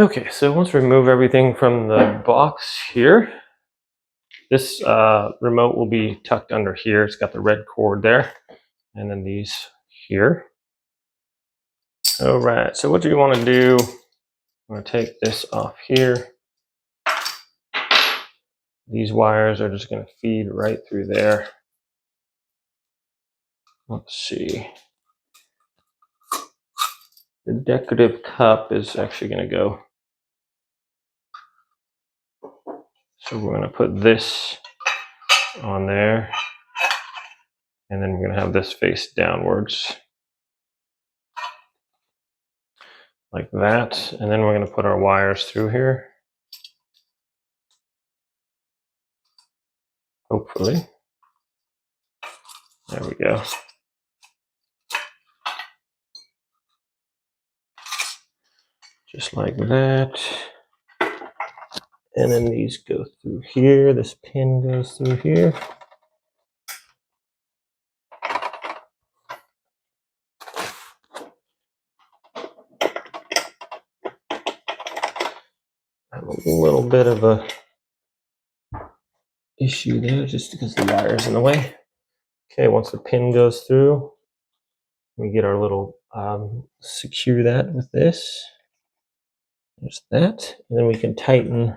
Okay, so once we remove everything from the box here, this remote will be tucked under here. It's got the red cord there, and then these here. All right, so what do you want to do? I'm going to take this off here. These wires are just going to feed right through there. Let's see. The decorative cup is actually going to go. So we're going to put this on there, and then we're going to have this face downwards like that. And then we're going to put our wires through here. Hopefully. There we go. Just like that. And then these go through here. This pin goes through here. I have a little bit of a issue there just because the wire's in the way. Okay, once the pin goes through, we get our little secure that with this. There's that. And then we can tighten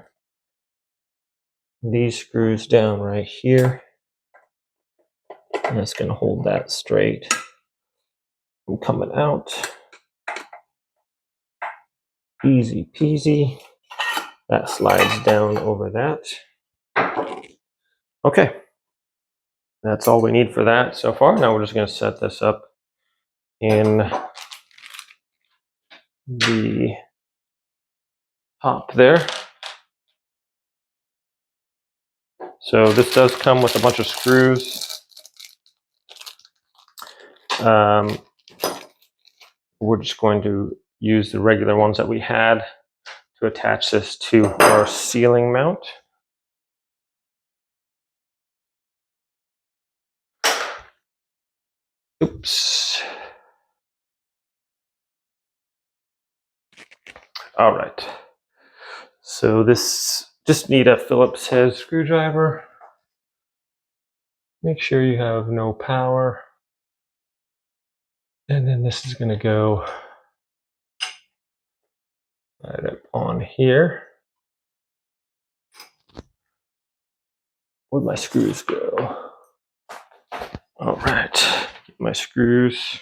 these screws down right here. And that's going to hold that straight from coming out. Easy peasy. That slides down over that. Okay. That's all we need for that so far. Now we're just going to set this up in the top there. So this does come with a bunch of screws. We're just going to use the regular ones that we had to attach this to our ceiling mount. Oops. All right. So this just need a Phillips head screwdriver. Make sure you have no power. And then this is going to go right up on here. Where'd my screws go? All right, get my screws.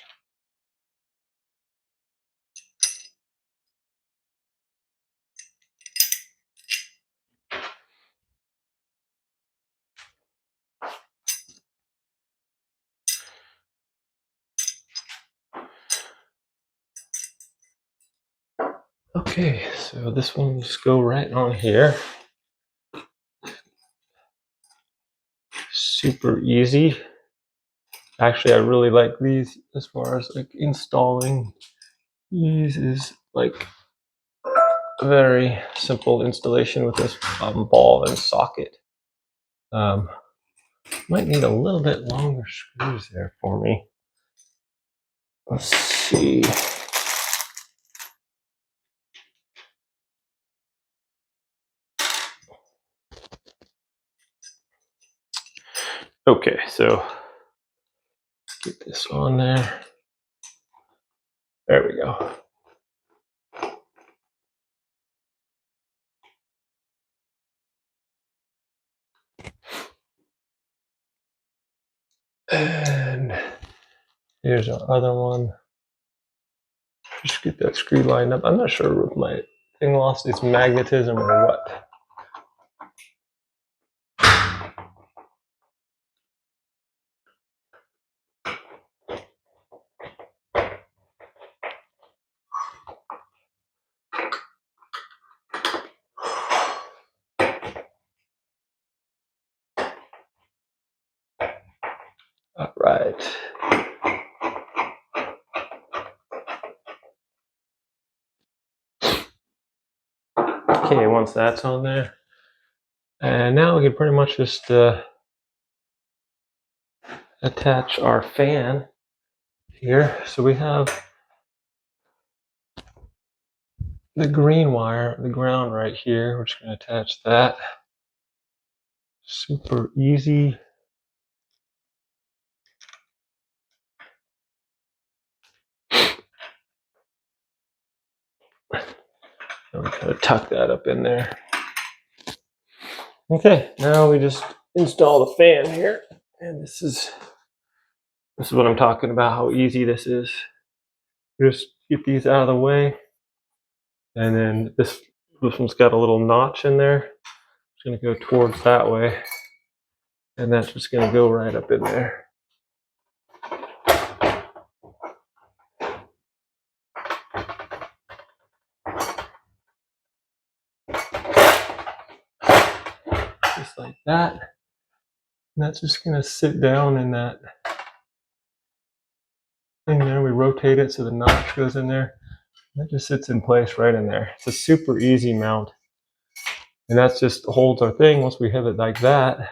Okay, so this one just go right on here. Super easy. Actually, I really like these as far as like installing. These is like a very simple installation with this ball and socket. Might need a little bit longer screws there for me. Let's see. Okay, so get this on there. There we go. And here's our other one. Just get that screw lined up. I'm not sure if my thing lost its magnetism or what. All right. Okay, once that's on there, and now we can pretty much just attach our fan here. So we have the green wire, the ground right here. We're just going to attach that. Super easy. I'm going to tuck that up in there. Okay, now we just install the fan here. And this is what I'm talking about, how easy this is. Just get these out of the way. And then this one's got a little notch in there. It's going to go towards that way. And that's just going to go right up in there. Just like that. And that's just going to sit down in that thing there. We rotate it so the notch goes in there. That just sits in place right in there. It's a super easy mount. And that just holds our thing once we have it like that.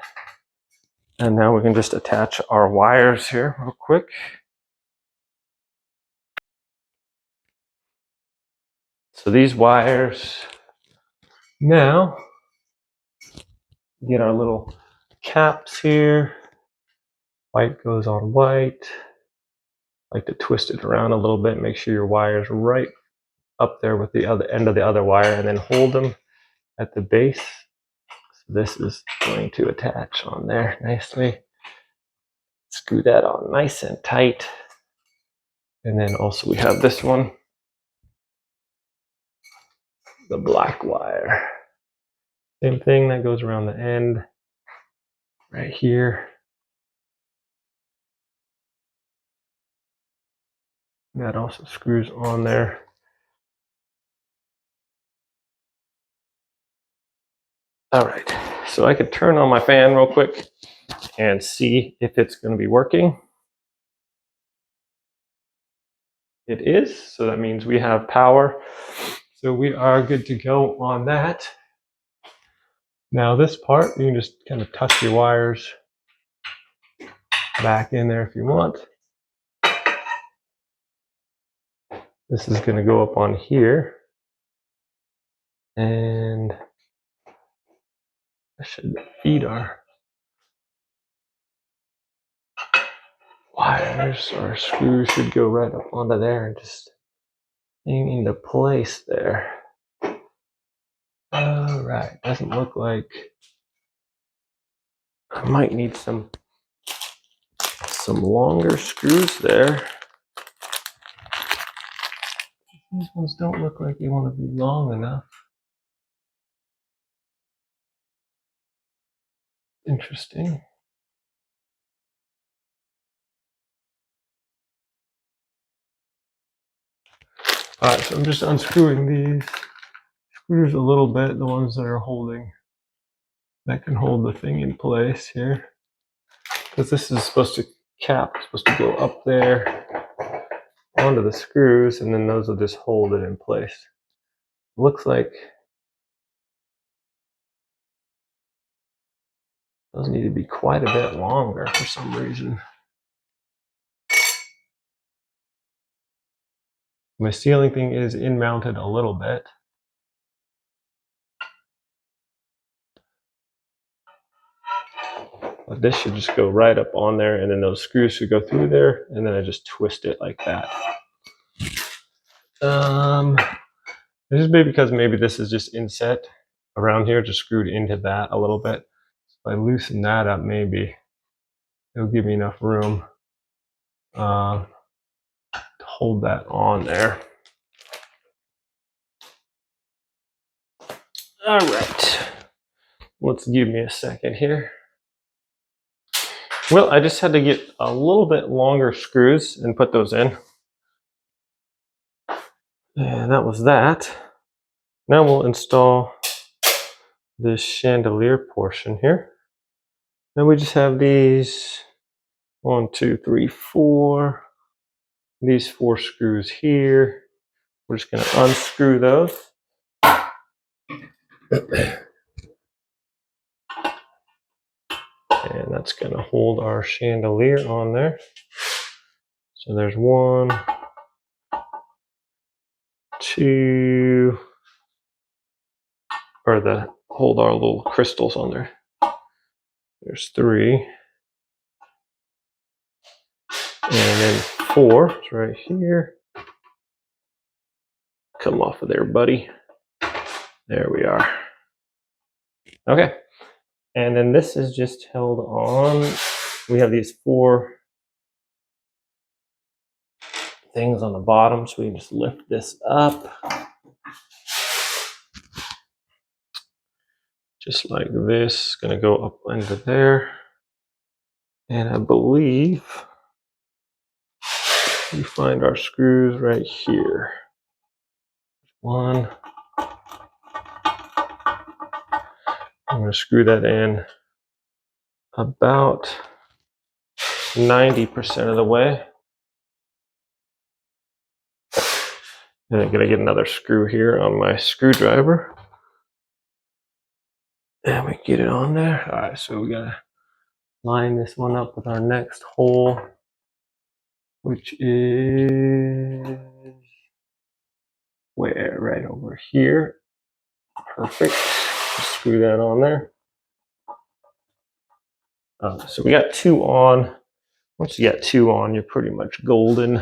And now we can just attach our wires here real quick. So these wires, now get our little caps here. White goes on white. Like to twist it around a little bit, make sure your wire's right up there with the other end of the other wire, and then hold them at the base. So this is going to attach on there nicely. Screw that on nice and tight. And then also we have this one, the black wire. Same thing, that goes around the end right here. That also screws on there. All right, so I could turn on my fan real quick and see if it's going to be working. It is, so that means we have power. So we are good to go on that. Now this part, you can just kind of tuck your wires back in there if you want. This is going to go up on here. And I should feed our wires, or screws should go right up onto there and just hang into place there. All right, doesn't look like I might need some longer screws there. These ones don't look like they want to be long enough. Interesting. All right, so I'm just unscrewing these screws a little bit, the ones that are holding, that can hold the thing in place here. Because this is supposed to go up there onto the screws, and then those will just hold it in place. It looks like those need to be quite a bit longer for some reason. My ceiling thing is in-mounted a little bit. But this should just go right up on there, and then those screws should go through there, and then I just twist it like that. This is maybe because maybe this is just inset around here, just screwed into that a little bit. So if I loosen that up, maybe it'll give me enough room to hold that on there. All right, let's give me a second here. Well, I just had to get a little bit longer screws and put those in. And that was that. Now we'll install this chandelier portion here. Then we just have these 1, 2, 3, 4. These 4 screws here. We're just going to unscrew those. And that's going to hold our chandelier on there. So there's 1, 2, or the hold our little crystals on there. There's 3. And then 4 is right here. Come off of there, buddy. There we are. Okay. And then this is just held on. We have these 4 things on the bottom, so we can just lift this up. Just like this. Gonna go up into there. And I believe we find our screws right here. 1. I'm going to screw that in about 90% of the way. And I'm going to get another screw here on my screwdriver. And we get it on there. All right, so we got to line this one up with our next hole, which is where? Right over here. Perfect. Just screw that on there. So we got 2 on. Once you got 2 on, you're pretty much golden.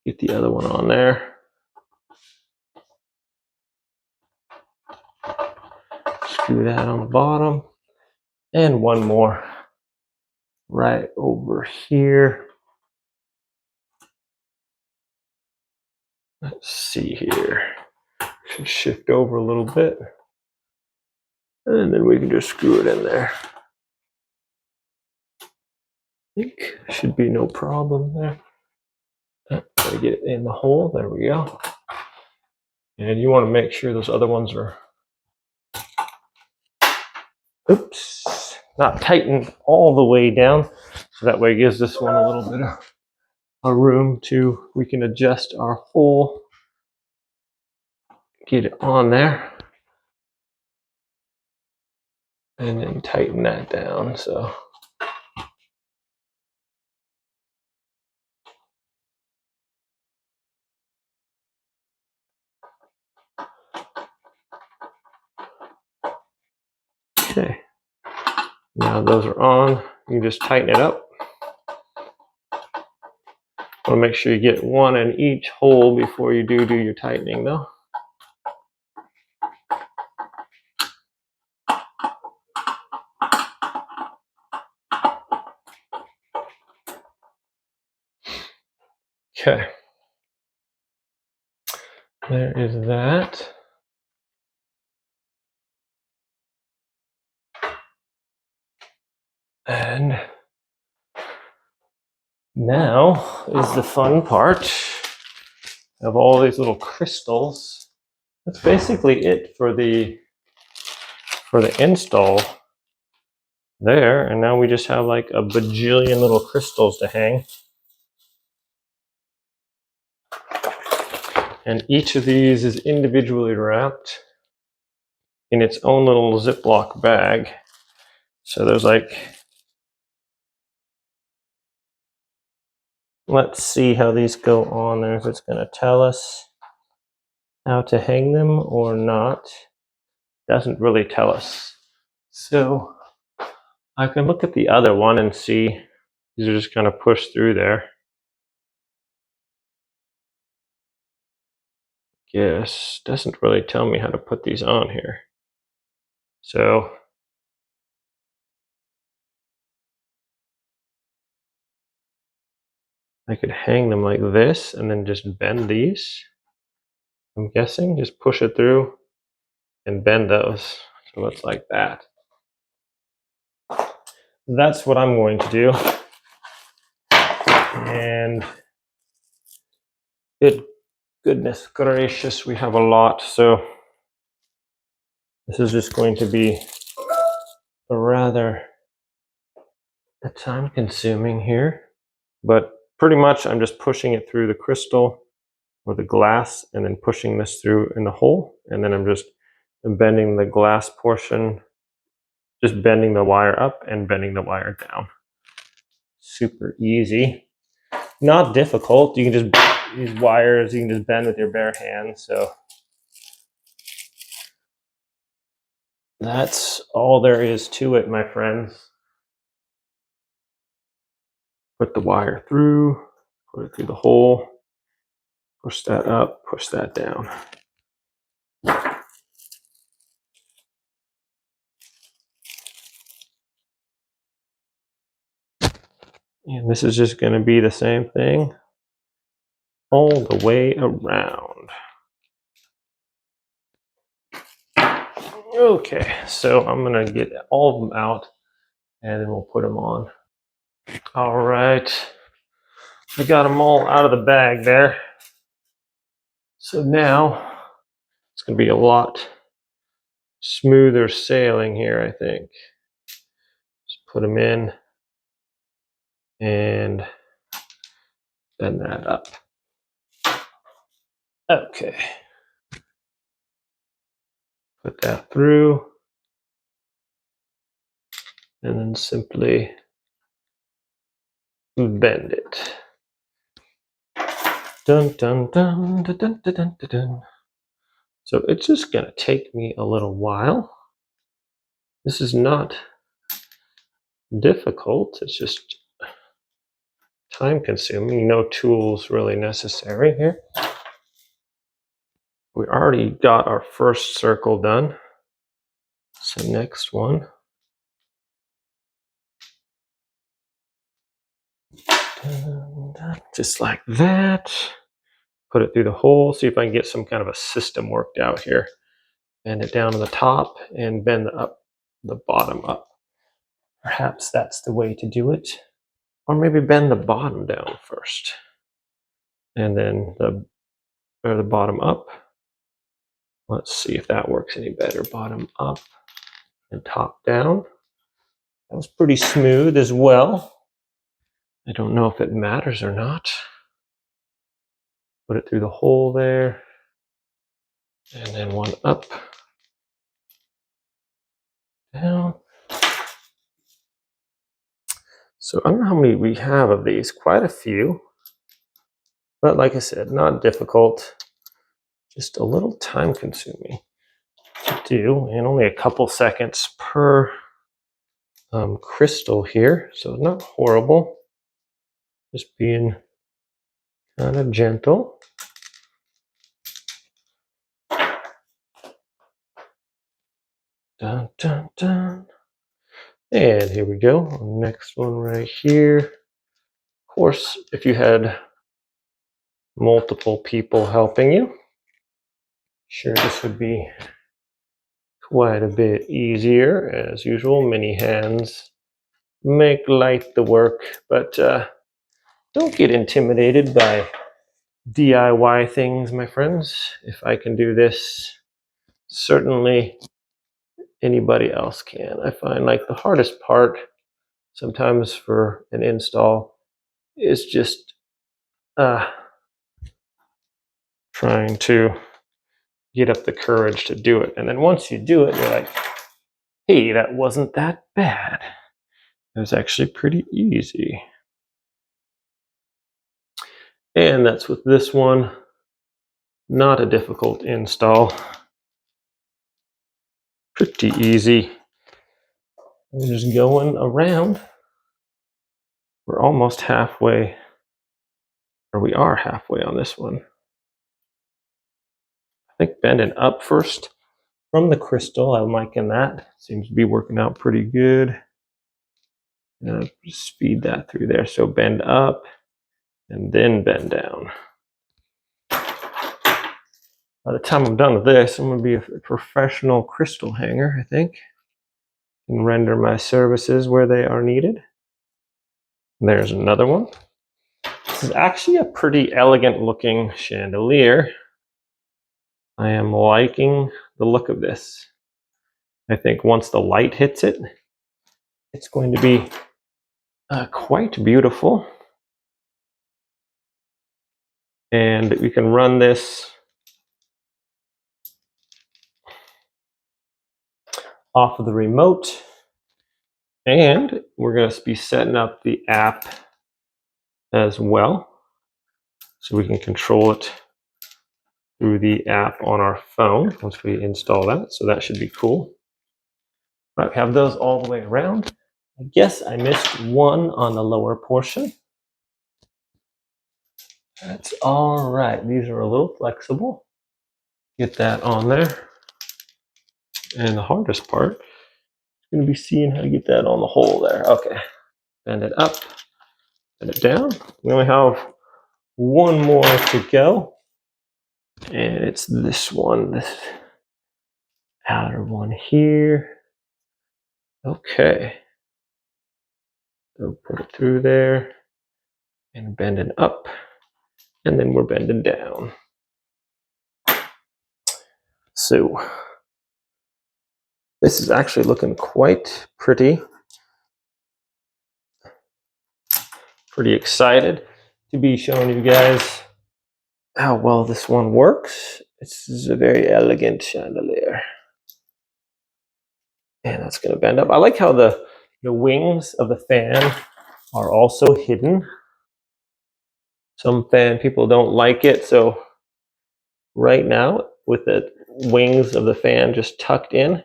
Get the other one on there. Screw that on the bottom. And 1 more right over here. Let's see here. Should shift over a little bit. And then we can just screw it in there. I think should be no problem there. Gotta get it in the hole. There we go. And you want to make sure those other ones are, oops, not tightened all the way down. So that way it gives this one a little bit of a room to, we can adjust our hole. Get it on there. And then tighten that down. So okay, now those are on. You just tighten it up. Want to make sure you get 1 in each hole before you do your tightening though. Okay, there is that. And now is the fun part of all these little crystals. That's basically it for the install there. And now we just have like a bajillion little crystals to hang. And each of these is individually wrapped in its own little Ziploc bag. So there's like, let's see how these go on there, if it's going to tell us how to hang them or not. Doesn't really tell us. So I can look at the other one and see, these are just kind of pushed through there. Yes, doesn't really tell me how to put these on here. So I could hang them like this and then just bend these. I'm guessing, just push it through and bend those. So it's like that. That's what I'm going to do. And goodness gracious, we have a lot. So this is just going to be a rather time consuming here. But pretty much I'm just pushing it through the crystal or the glass and then pushing this through in the hole. And then I'm just bending the glass portion, just bending the wire up and bending the wire down. Super easy. Not difficult. You can just, these wires, you can just bend with your bare hands. So That's all there is to it, my friends. Put the wire through, put it through the hole, push that up, push that down. And this is just going to be the same thing all the way around. Okay, so I'm going to get all of them out and then we'll put them on. All right, I got them all out of the bag there. So now it's going to be a lot smoother sailing here, I think. Just put them in and bend that up. Okay. Put that through. And then simply bend it. Dun dun dun dun dun dun dun dun. So it's just going to take me a little while. This is not difficult. It's just time consuming. No tools really necessary here. We already got our first circle done. So next one. Just like that. Put it through the hole. See if I can get some kind of a system worked out here. Bend it down to the top and bend the bottom up. Perhaps that's the way to do it. Or maybe bend the bottom down first. And then the bottom up. Let's see if that works any better. Bottom up and top down. That was pretty smooth as well. I don't know if it matters or not. Put it through the hole there. And then one up. Down. So I don't know how many we have of these. Quite a few. But like I said, not difficult. Just a little time consuming to do. And only a couple seconds per crystal here. So not horrible. Just being kind of gentle. Dun, dun, dun. And here we go. Next one right here. Of course, if you had multiple people helping you, sure, this would be quite a bit easier. As usual, many hands make light the work, but don't get intimidated by DIY things, my friends. If I can do this, certainly anybody else can. I find like the hardest part sometimes for an install is just trying to get up the courage to do it. And then once you do it, you're like, hey, that wasn't that bad. It was actually pretty easy. And that's with this one. Not a difficult install. Pretty easy. We're just going around. We're almost halfway, or we are halfway on this one. I think bending up first from the crystal, I'm liking that. Seems to be working out pretty good. And I'll just speed that through there. So bend up and then bend down. By the time I'm done with this, I'm going to be a professional crystal hanger, I think, and render my services where they are needed. And there's another one. This is actually a pretty elegant looking chandelier. I am liking the look of this. I think once the light hits it, it's going to be quite beautiful. And we can run this off of the remote. And we're going to be setting up the app as well. So we can control it through the app on our phone once we install that. So that should be cool. Right, we have those all the way around. I guess I missed one on the lower portion. That's all right. These are a little flexible. Get that on there. And the hardest part is going to be seeing how to get that on the hole there. Okay. Bend it up, bend it down. We only have one more to go. And it's this one, this outer one here. Okay. So put it through there and bend it up. And then we're bending down. So this is actually looking quite pretty. Pretty excited to be showing you guys how well this one works. This is a very elegant chandelier. And that's going to bend up. I like how the wings of the fan are also hidden. Some fan people don't like it. So right now, with the wings of the fan just tucked in,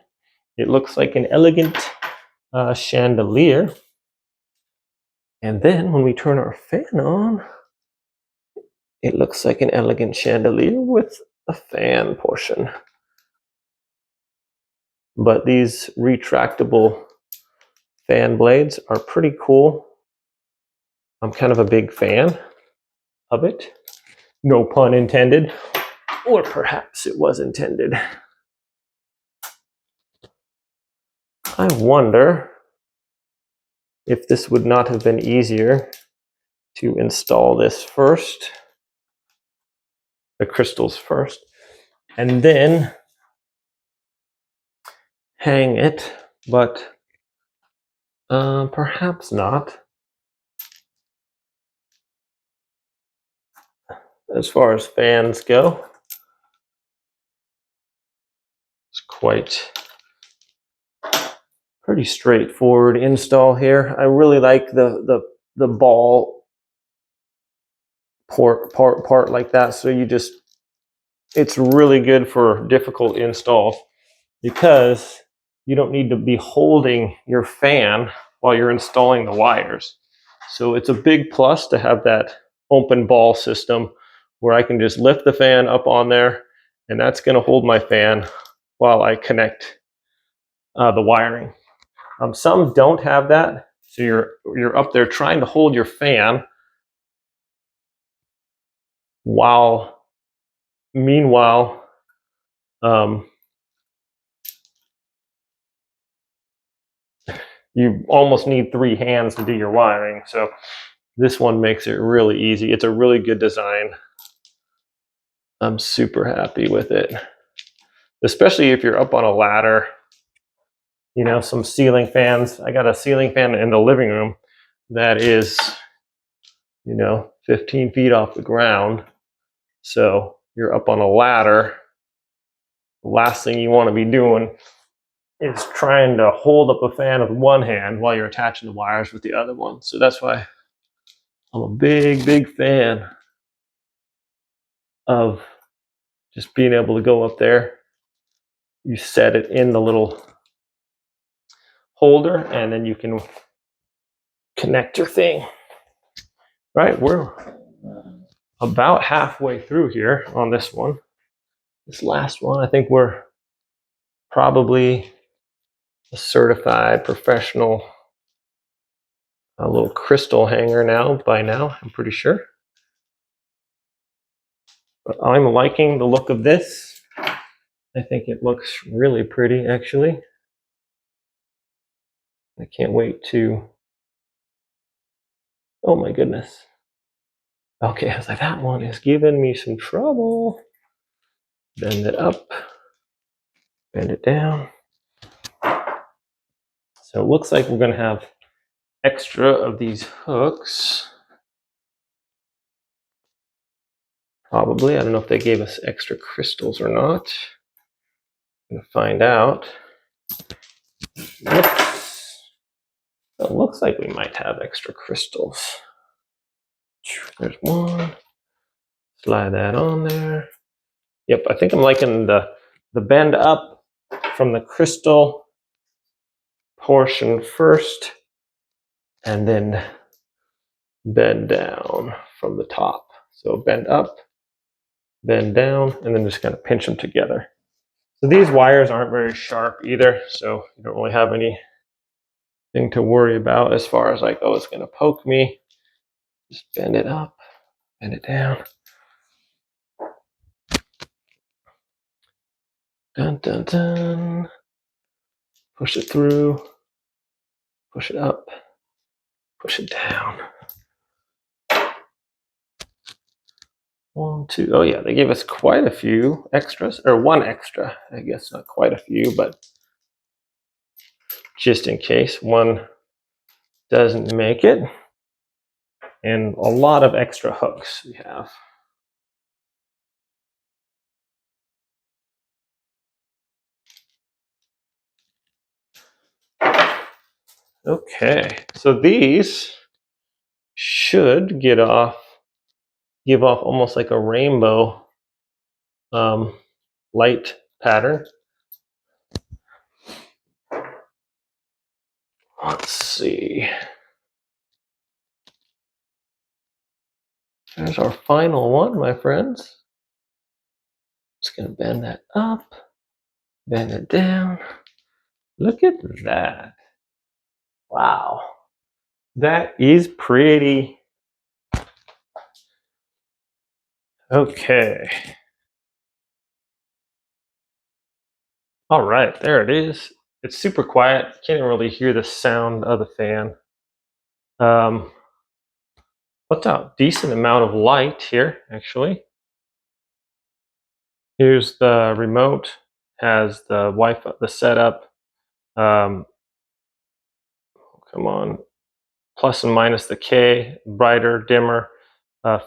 it looks like an elegant chandelier. And then when we turn our fan on, it looks like an elegant chandelier with a fan portion. But these retractable fan blades are pretty cool. I'm kind of a big fan of it. No pun intended, or perhaps it was intended. I wonder if this would not have been easier to install this first, the crystals first, and then hang it, but perhaps not. As far as fans go, it's quite pretty straightforward install here. I really like the ball part like that. So you just, it's really good for difficult installs because you don't need to be holding your fan while you're installing the wires. So it's a big plus to have that open ball system where I can just lift the fan up on there, and that's going to hold my fan while I connect the wiring. Some don't have that, so you're up there trying to hold your fan while meanwhile you almost need 3 hands to do your wiring. So this one makes it really easy. It's a really good design. I'm super happy with it, especially if you're up on a ladder. You know, some ceiling fans. I got a ceiling fan in the living room that is, 15 feet off the ground. So you're up on a ladder. The last thing you want to be doing is trying to hold up a fan with one hand while you're attaching the wires with the other one. So that's why I'm a big fan of just being able to go up there. You set it in the little holder and then you can connect your thing. Right, we're about halfway through here on this one. This last one, I think we're probably a certified professional a little crystal hanger by now, I'm pretty sure. But I'm liking the look of this. I think it looks really pretty, actually. I can't wait to... Oh my goodness. Okay, I was like, that one is giving me some trouble. Bend it up, bend it down. So it looks like we're going to have extra of these hooks. Probably. I don't know if they gave us extra crystals or not. I'm going to find out. It looks like we might have extra crystals. There's one. Slide that on there. Yep, I think I'm liking the bend up from the crystal portion first and then bend down from the top. So bend up, bend down, and then just kind of pinch them together. So these wires aren't very sharp either, so you don't really have anything to worry about as far as like, oh, it's going to poke me. Just bend it up, bend it down. Dun, dun, dun. Push it through, push it up, push it down. 1, 2. Oh yeah, they gave us quite a few extras, or one extra. I guess not quite a few, but just in case one doesn't make it. And a lot of extra hooks we have. Okay, so these should give off almost like a rainbow light pattern. Let's see. There's our final one, my friends. Just gonna bend that up, bend it down. Look at that. Wow. That is pretty. Okay. All right, there it is. It's super quiet. Can't even really hear the sound of the fan. Puts out decent amount of light here, actually. Here's the remote. Has the Wi-Fi, the setup. Come on. Plus and minus the K, brighter, dimmer.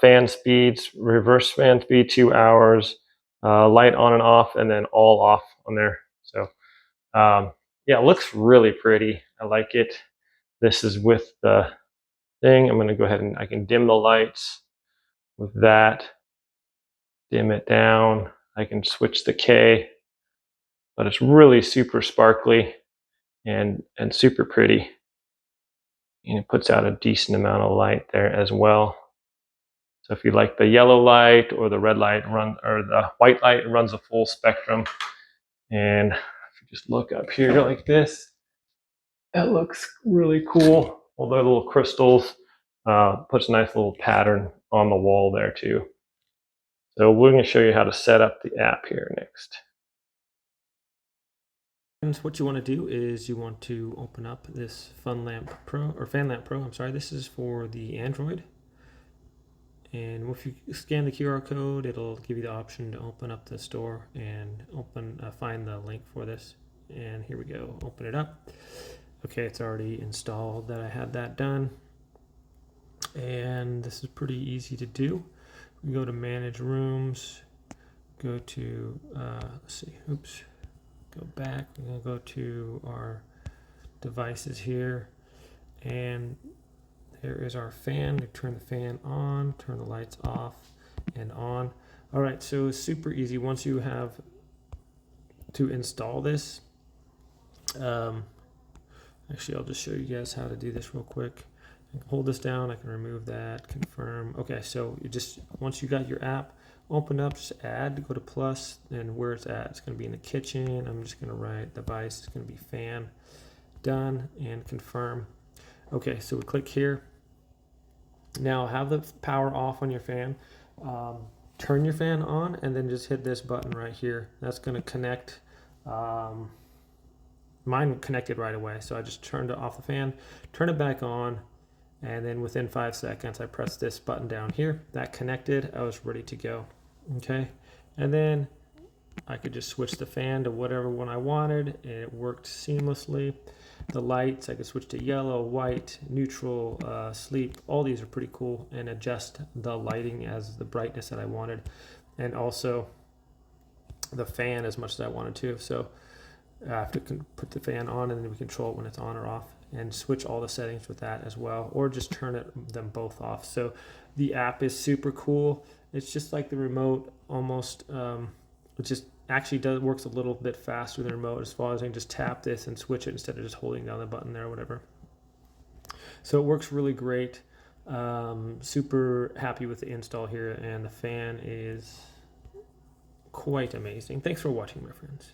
Fan speeds, reverse fan speed, 2 hours. Light on and off, and then all off on there. So yeah, it looks really pretty. I like it. This is with the thing. I'm going to go ahead and I can dim the lights with that. Dim it down. I can switch the K, but it's really super sparkly and super pretty. And it puts out a decent amount of light there as well. So if you like the yellow light or the red light or the white light, it runs a full spectrum. And if you just look up here like this, that looks really cool. All the little crystals puts a nice little pattern on the wall there too. So we're going to show you how to set up the app here next. And what you want to do is you want to open up this FanLamp Pro. I'm sorry, this is for the Android. And if you scan the QR code, it'll give you the option to open up the store and find the link for this. And here we go, open it up. Okay, it's already installed that I had that done. And this is pretty easy to do. We go to manage rooms, go to, let's see, oops, go back. We're gonna go to our devices here. And there is our fan. We turn the fan on, turn the lights off and on. All right, so it's super easy. Once you have to install this, actually, I'll just show you guys how to do this real quick. I can hold this down, I can remove that, confirm. Okay, so you just, once you got your app opened up, just add, go to plus, and where it's at, it's gonna be in the kitchen. I'm just gonna write device, it's gonna be fan, done, and confirm. Okay, so we click here. Now have the power off on your fan. Turn your fan on and then just hit this button right here. That's gonna connect. Mine connected right away, so I just turned off the fan, turn it back on, and then within 5 seconds I pressed this button down here. That connected, I was ready to go. Okay, and then I could just switch the fan to whatever one I wanted, and it worked seamlessly. The lights, I could switch to yellow, white, neutral, sleep. All these are pretty cool, and adjust the lighting as the brightness that I wanted, and also the fan as much as I wanted to. So I have to put the fan on, and then we control it when it's on or off, and switch all the settings with that as well, or just turn them both off. So the app is super cool. It's just like the remote almost. It's just actually works a little bit faster than the remote as far as I can just tap this and switch it instead of just holding down the button there or whatever. So it works really great. Super happy with the install here, and the fan is quite amazing. Thanks for watching, my friends.